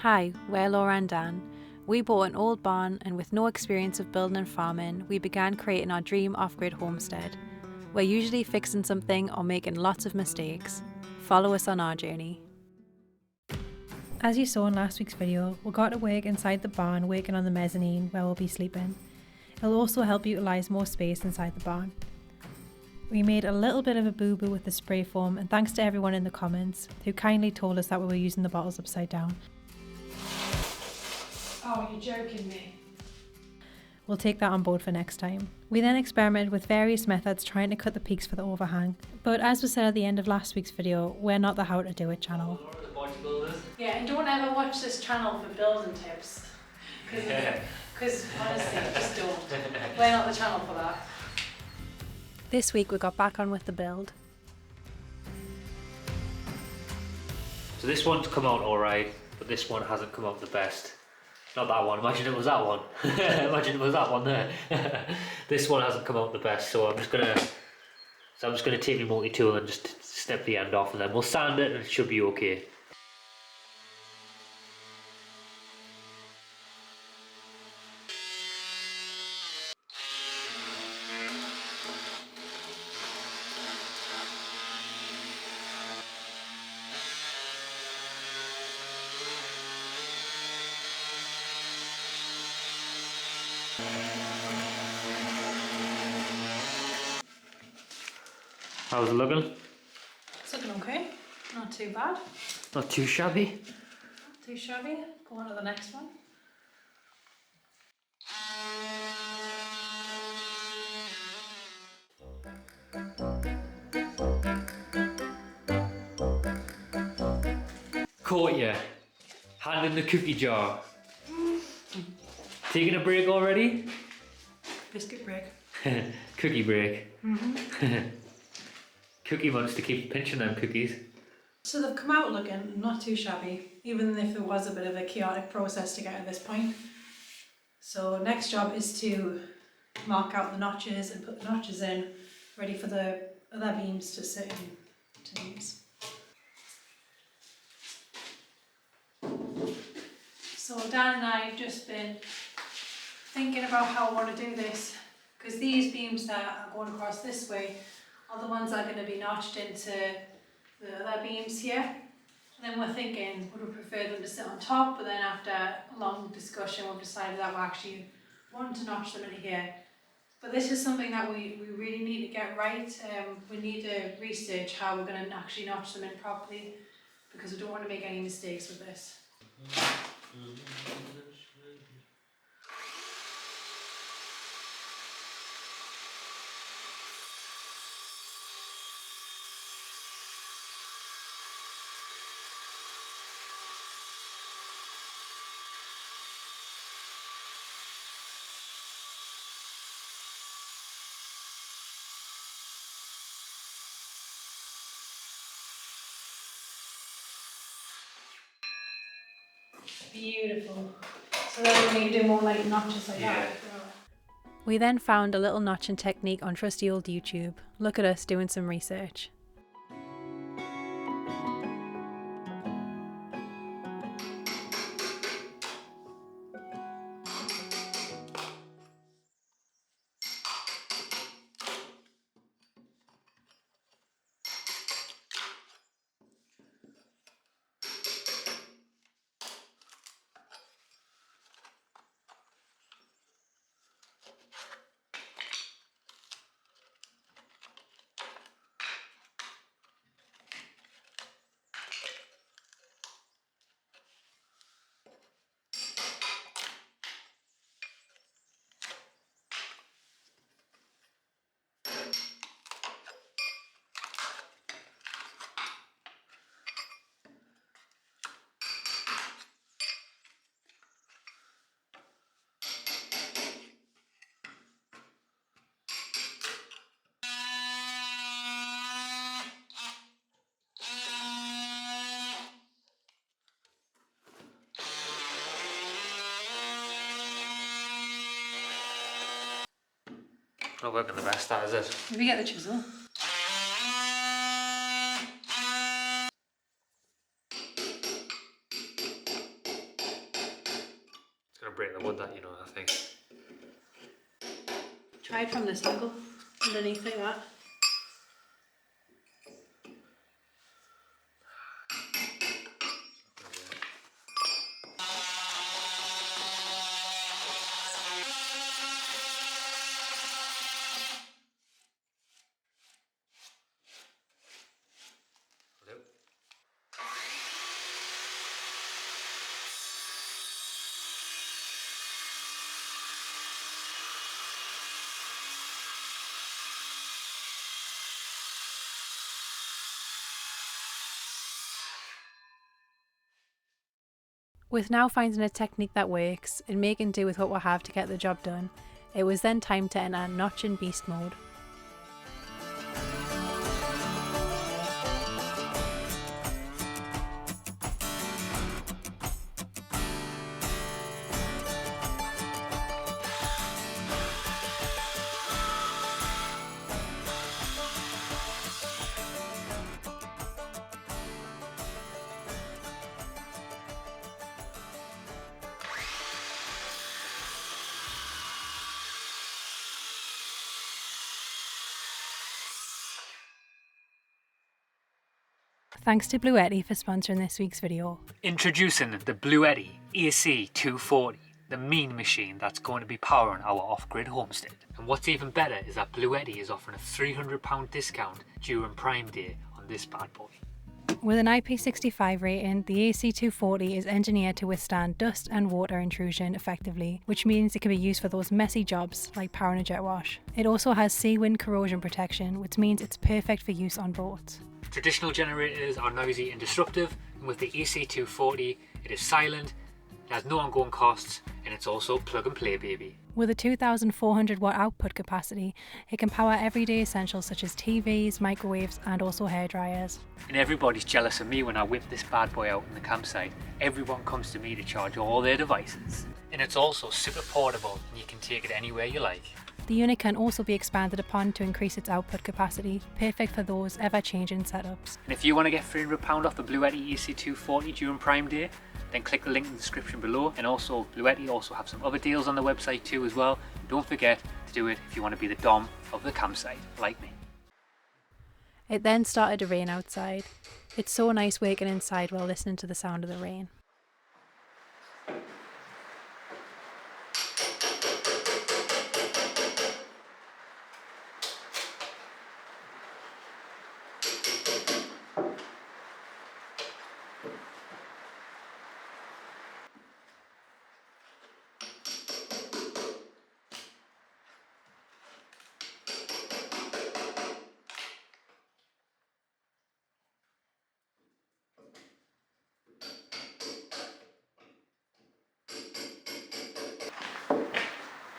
Hi, we're Laura and Dan. We bought an old barn and with no experience of building and farming, we began creating our dream off-grid homestead. We're usually fixing something or making lots of mistakes. Follow us on our journey. As you saw in last week's video, we got to work inside the barn working on the mezzanine where we'll be sleeping. It'll also help utilise more space inside the barn. We made a little bit of a boo-boo with the spray foam, and thanks to everyone in the comments who kindly told us that we were using the bottles upside down. Oh, you're joking me. We'll take that on board for next time. We then experimented with various methods trying to cut the peaks for the overhang. But as was said at the end of last week's video, we're not the How to Do It channel. Yeah, and don't ever watch this channel for building tips. Because honestly, just don't. We're not the channel for that. This week we got back on with the build. So this one's come out alright, but this one hasn't come out the best. Not that one, imagine it was that one. Imagine it was that one there. This one hasn't come out the best, so I'm just gonna take my multi-tool and just snip the end off, and then we'll sand it and it should be okay. How's it looking? It's looking okay. Not too bad. Not too shabby. Not too shabby. Go on to the next one. Caught ya. Hand in the cookie jar. Taking a break already? Biscuit break. Cookie break. Cookie wants to keep pinching them cookies. So they've come out looking not too shabby, even if it was a bit of a chaotic process to get to this point. So next job is to mark out the notches and put the notches in, ready for the other beams to sit into these. So Dan and I have just been thinking about how I want to do this, because these beams that are going across this way are the ones that are going to be notched into the other beams here. And then we're thinking, would we prefer them to sit on top? But then after a long discussion, we've decided that we actually want to notch them into here. But this is something that we really need to get right. We need to research how we're going to actually notch them in properly, because we don't want to make any mistakes with this. Beautiful. So then we need to do more like notches like that. We then found a little notching technique on trusty old YouTube. Look at us doing some research. Not working the best, that is it. Maybe get the chisel. break the wood, that, you know, I think. Try it from this angle, underneath like that. Hello? With now finding a technique that works and making do with what we have to get the job done, it was then time to enter notching beast mode. Thanks to BLUETTI for sponsoring this week's video. Introducing the BLUETTI AC240, the mean machine that's going to be powering our off-grid homestead. And what's even better is that BLUETTI is offering a £300 discount during Prime Day on this bad boy. With an IP65 rating, the AC240 is engineered to withstand dust and water intrusion effectively, which means it can be used for those messy jobs like powering a jet wash. It also has sea wind corrosion protection, which means it's perfect for use on boats. Traditional generators are noisy and disruptive, and with the AC240 it is silent, it has no ongoing costs, and it's also plug and play, baby. With a 2,400 watt output capacity, it can power everyday essentials such as TVs, microwaves and also hair dryers. And everybody's jealous of me when I whip this bad boy out in the campsite. Everyone comes to me to charge all their devices. And it's also super portable and you can take it anywhere you like. The unit can also be expanded upon to increase its output capacity, perfect for those ever-changing setups. And if you want to get £300 off the BLUETTI AC240 during Prime Day, then click the link in the description below. And also BLUETTI also have some other deals on the website too as well. Don't forget to do it if you want to be the dom of the campsite, like me. It then started to rain outside. It's so nice working inside while listening to the sound of the rain.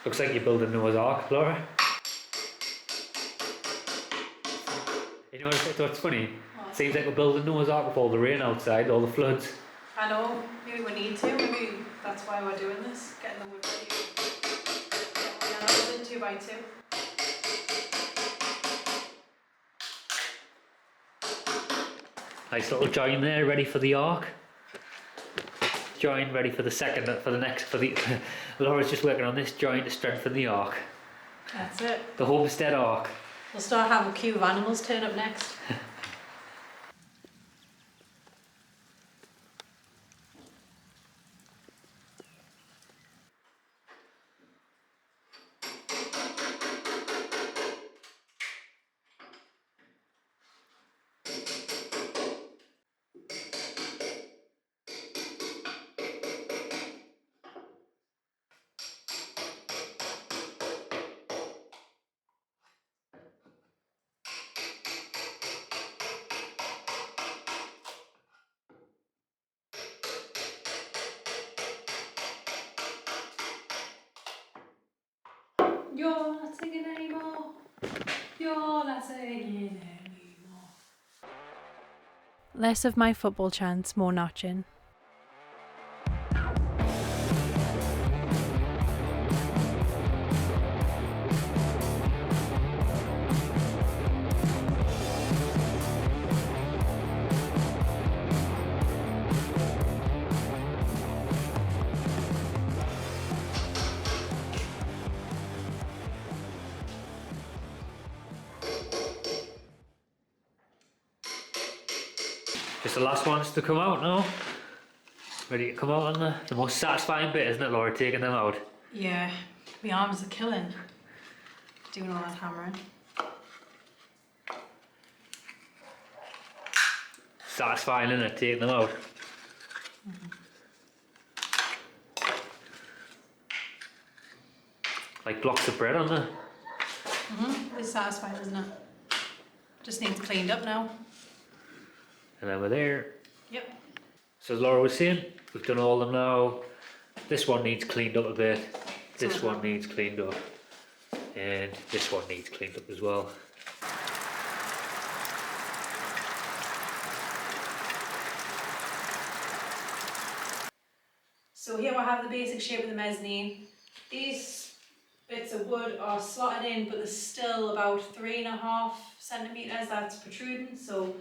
Looks like you're building Noah's Ark, Laura. You know what's funny? What? Seems like we're building Noah's Ark with all the rain outside, all the floods. I know, maybe we need to, maybe that's why we're doing this, getting the wood ready. Yeah, that was in 2x2. Nice little join there, ready for the ark. Join ready for the second, for the next, for the... Laura's just working on this join to strengthen the ark. That's it. The Homestead ark. We'll start having a queue of animals turn up next. You're not singing anymore. You're not singing anymore. Less of my football chants, more notching. Just the last ones to come out now. Ready to come out on the most satisfying bit, isn't it, Laura, taking them out? Yeah, my arms are killing doing all that hammering. Satisfying, isn't it, taking them out? Like blocks of bread on there. It's satisfying, isn't it? Just needs cleaned up now. And then we're there. Yep. So as Laura was saying, we've done all of them now. This one needs cleaned up a bit. This one needs cleaned up. And this one needs cleaned up as well. So here I have the basic shape of the mezzanine. These bits of wood are slotted in, but there's still about 3.5 centimetres that's protruding. So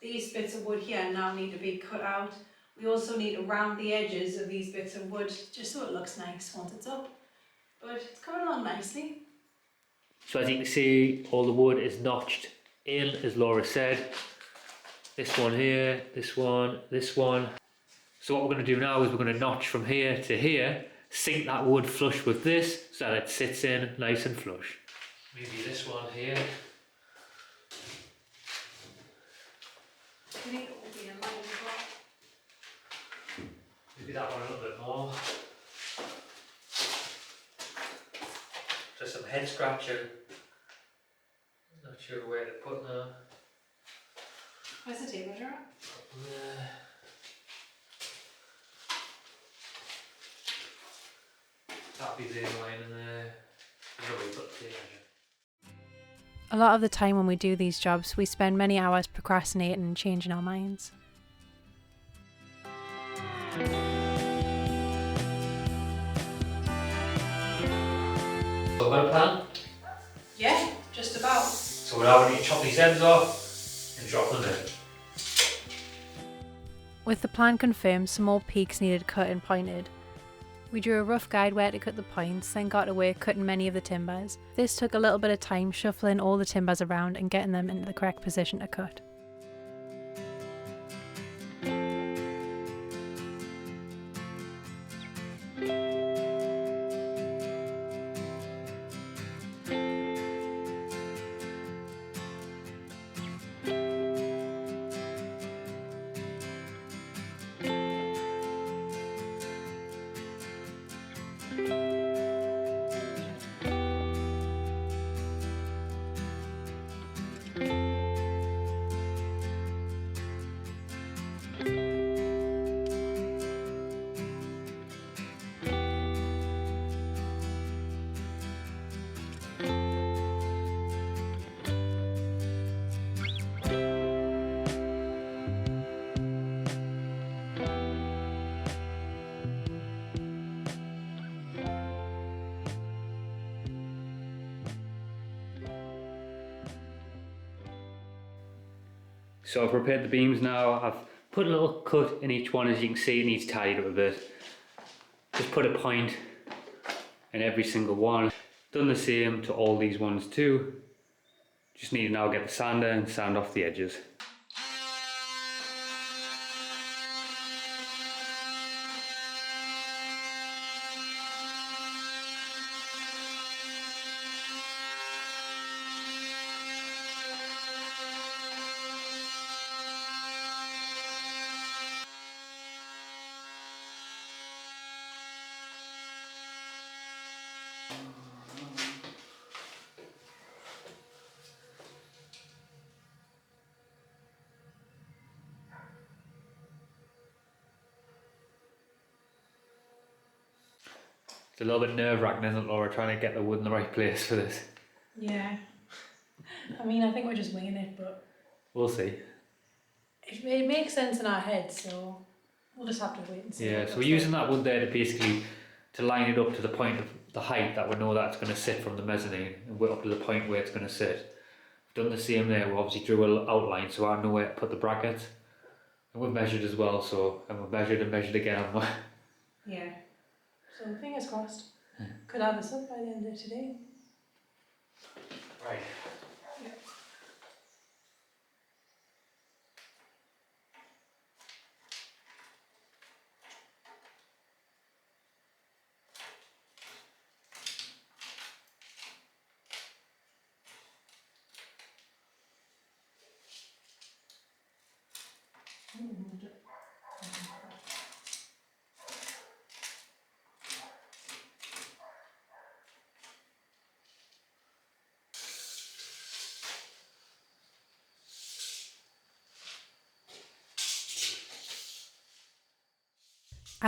these bits of wood here now need to be cut out. We also need to round the edges of these bits of wood just so it looks nice once it's up. But it's coming along nicely. So as you can see, all the wood is notched in, as Laura said. This one here, this one, this one. So what we're going to do now is we're going to notch from here to here, sink that wood flush with this so that it sits in nice and flush. Maybe this one here. Maybe that one a little bit more. Just some head scratching. Not sure where to put now. Where's the tape measure? That'll be the line in there. No, we've got the tape measure. A lot of the time when we do these jobs, we spend many hours procrastinating and changing our minds. So got a plan? Yeah, just about. So we're now going to chop these ends off and drop them in. With the plan confirmed, some more peaks needed cut and pointed. We drew a rough guide where to cut the points, then got to work cutting many of the timbers. This took a little bit of time shuffling all the timbers around and getting them into the correct position to cut. So I've prepared the beams now. I've put a little cut in each one. As you can see, it needs tidied up a bit. Just put a point in every single one. Done the same to all these ones too. Just need to now get the sander and sand off the edges. It's a little bit nerve-wracking, isn't it, Laura, trying to get the wood in the right place for this. Yeah. I mean, I think we're just winging it, but We'll see. it makes sense in our heads, so we'll just have to wait and see. Yeah, so we're using that wood there to basically to line it up to the point of the height that we know that it's going to sit from the mezzanine, and we're up to the point where it's going to sit. We've done the same there. We obviously drew an outline so I know where to put the brackets, and we've measured as well. So and we've measured and measured again. Yeah. So fingers crossed. Could have this up by the end of today. Right.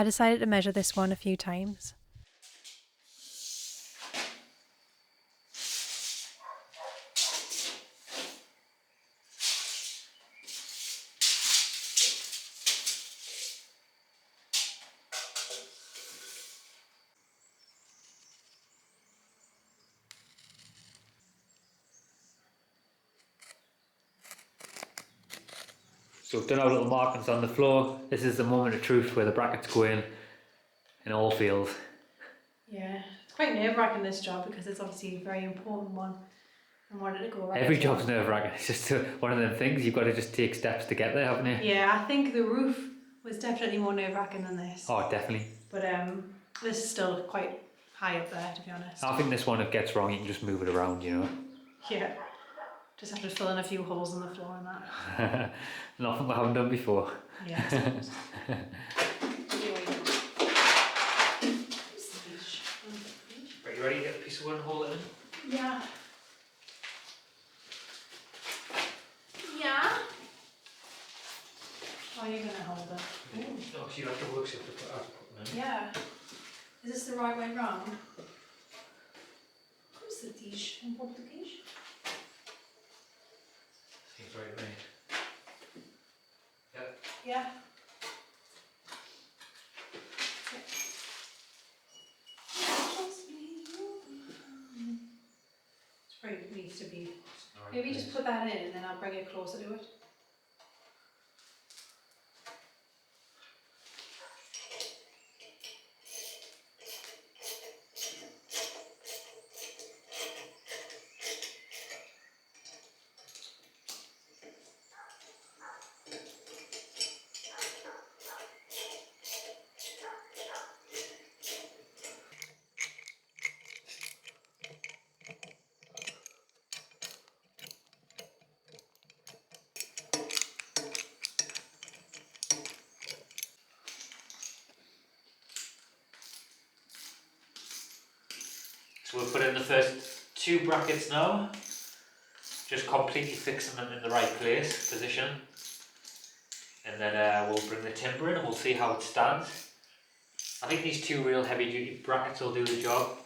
I decided to measure this one a few times. So we've done our little markings on the floor. This is the moment of truth where the brackets go in all fields. Yeah, it's quite nerve-wracking this job because it's obviously a very important one and wanted to go right. Every job's nerve-wracking. It's just one of them things, you've got to just take steps to get there, haven't you? Yeah, I think the roof was definitely more nerve-wracking than this. Oh, definitely. But this is still quite high up there, to be honest. I think this one, if it gets wrong, you can just move it around, you know. Yeah, just have to fill in a few holes in the floor and that. Nothing we haven't done before. Yeah, I suppose. Right, you ready to get a piece of wood and hold it in? Yeah. Yeah. Oh, you're gonna hold it. No, so you have to work so you have to put them in. Yeah. Is this the right way round? Como se diz em português? Seems right to me. Yep. Yeah. It's probably needs to be. Maybe just put that in and then I'll bring it closer to it. So we'll put in the first 2 brackets now, just completely fixing them in the right position, and then we'll bring the timber in and we'll see how it stands. I think these 2 real heavy duty brackets will do the job.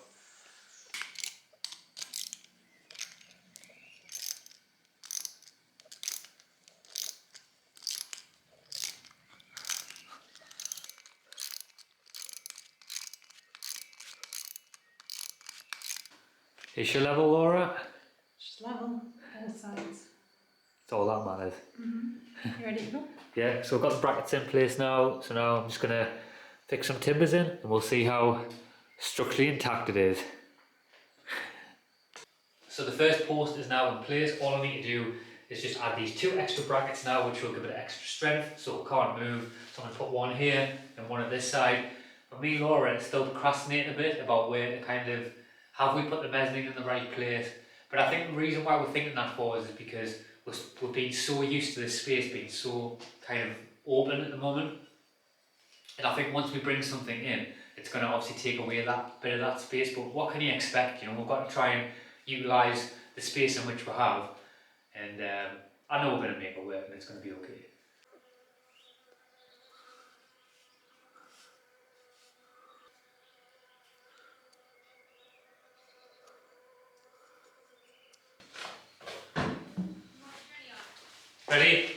Is your level, Laura? Just level, both sides. It's all that matters. You ready to go? Yeah, so I've got the brackets in place now, so now I'm just going to fix some timbers in and we'll see how structurally intact it is. So the first post is now in place. All I need to do is just add these 2 extra brackets now, which will give it extra strength so it can't move. So I'm going to put one here and one at this side. For me, Laura, it's still procrastinating a bit about where to kind of, have we put the mezzanine in the right place? But I think the reason why we're thinking that for is because we're being so used to this space being so kind of open at the moment. And I think once we bring something in, it's going to obviously take away that bit of that space. But what can you expect? You know, we've got to try and utilise the space in which we have. And I know we're going to make it work and it's going to be okay. Ready?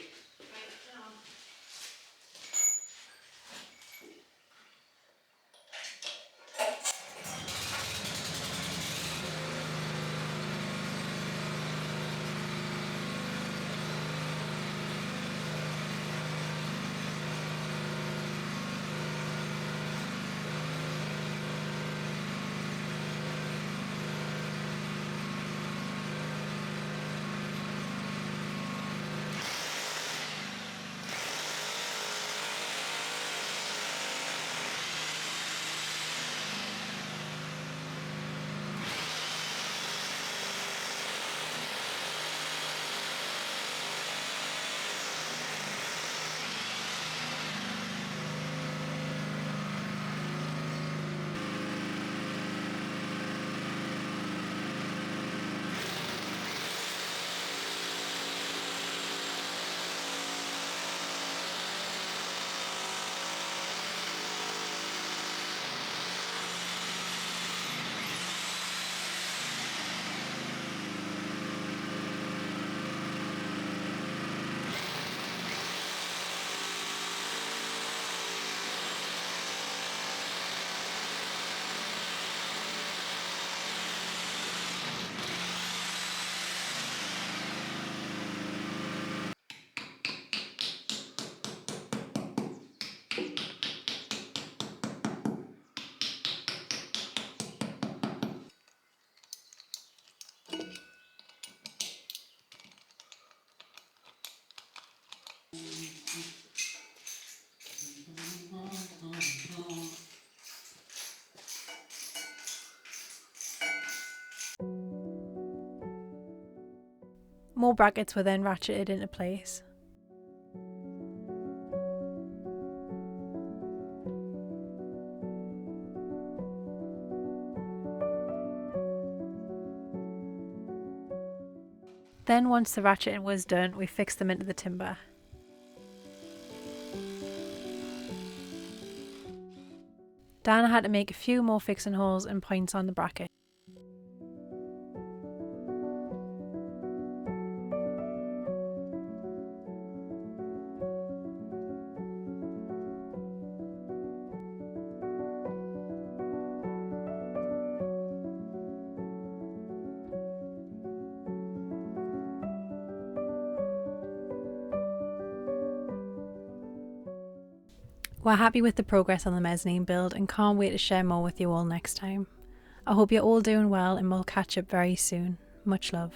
More brackets were then ratcheted into place. Then once the ratcheting was done, we fixed them into the timber. Dana had to make a few more fixing holes and points on the bracket. We're happy with the progress on the mezzanine build and can't wait to share more with you all next time. I hope you're all doing well and we'll catch up very soon. Much love.